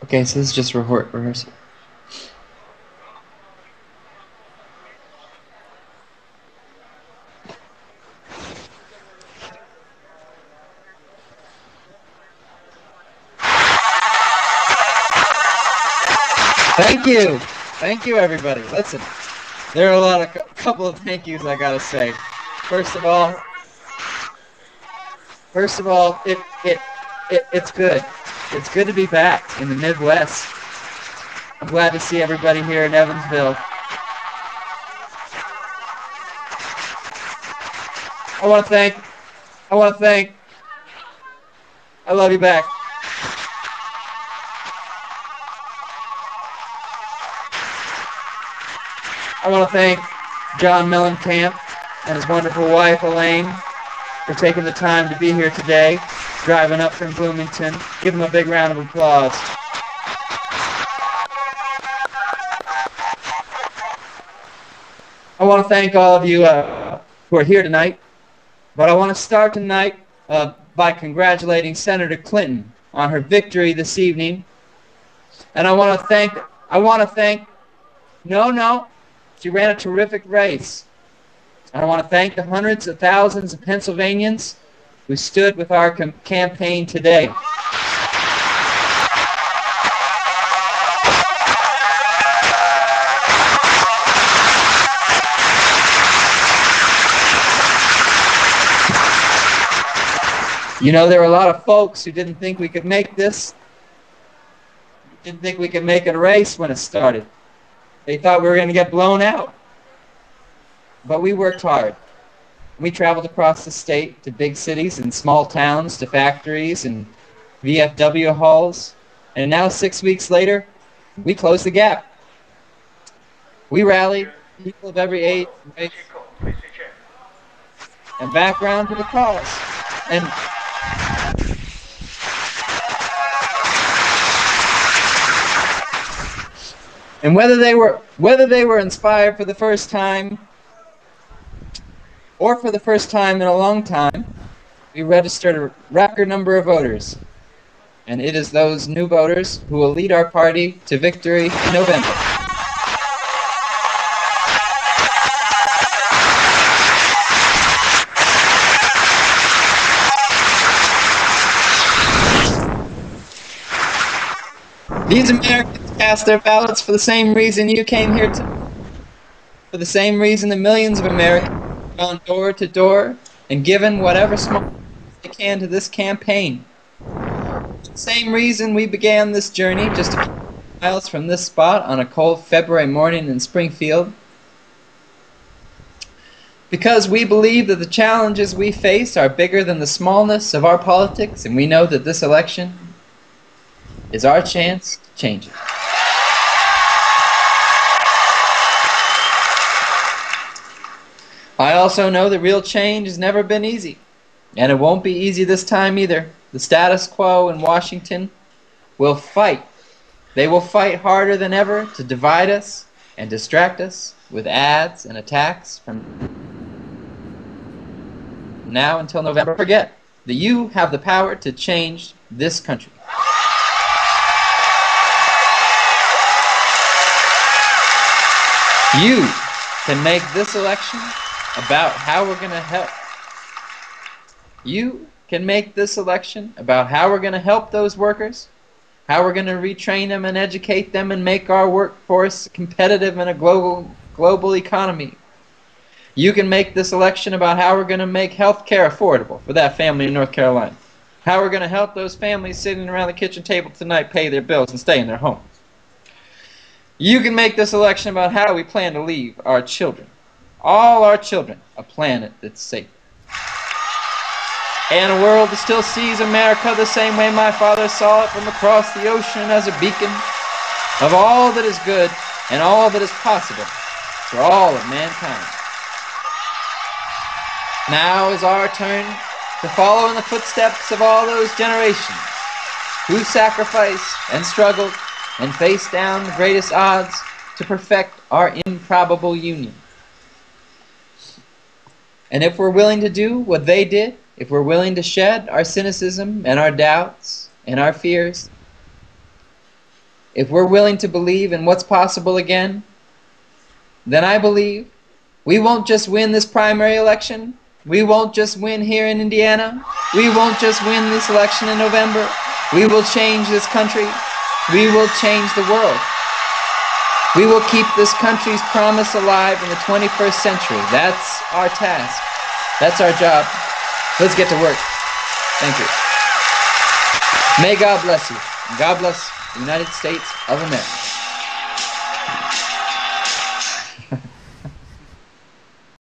Okay, so this is just rehearsal. Thank you. Thank you, everybody. Listen, there are a couple of thank yous I gotta say. First of all, it's good. It's good to be back in the Midwest. I'm glad to see everybody here in Evansville. I want to thank, I love you back. I want to thank John Mellencamp and his wonderful wife, Elaine, for taking the time to be here today, driving up from Bloomington. Give them a big round of applause. I want to thank all of you who are here tonight, but I want to start tonight by congratulating Senator Clinton on her victory this evening. And I want to thank, she ran a terrific race. And I want to thank the hundreds of thousands of Pennsylvanians who stood with our campaign today. You know, there were a lot of folks who didn't think we could make this, didn't think we could make a race when it started. They thought we were going to get blown out. But we worked hard. We traveled across the state to big cities and small towns, to factories and VFW halls. And now 6 weeks later, we closed the gap. We rallied people of every age, race, and background to the cause. And whether they were inspired for the first time or for the first time in a long time, we registered a record number of voters. And it is those new voters who will lead our party to victory in November. These Americans cast their ballots for the same reason you came here to. For the same reason that millions of Americans have gone door to door and given whatever small they can to this campaign. For the same reason we began this journey just a few miles from this spot on a cold February morning in Springfield. Because we believe that the challenges we face are bigger than the smallness of our politics, and we know that this election is our chance to change it. I also know that real change has never been easy, and it won't be easy this time either. The status quo in Washington will fight. They will fight harder than ever to divide us and distract us with ads and attacks from now until November. Forget that you have the power to change this country. You can make this election about how we're going to help. You can make this election about how we're going to help those workers, how we're going to retrain them and educate them and make our workforce competitive in a global economy. You can make this election about how we're going to make health care affordable for that family in North Carolina, how we're going to help those families sitting around the kitchen table tonight pay their bills and stay in their homes. You can make this election about how we plan to leave our children, all our children, a planet that's safe. And a world that still sees America the same way my father saw it from across the ocean, as a beacon of all that is good and all that is possible for all of mankind. Now is our turn to follow in the footsteps of all those generations who sacrificed and struggled and faced down the greatest odds to perfect our improbable union. And if we're willing to do what they did, if we're willing to shed our cynicism and our doubts and our fears, if we're willing to believe in what's possible again, then I believe we won't just win this primary election. We won't just win here in Indiana. We won't just win this election in November. We will change this country. We will change the world. We will keep this country's promise alive in the 21st century. That's our task. That's our job. Let's get to work. Thank you. May God bless you. God bless the United States of America.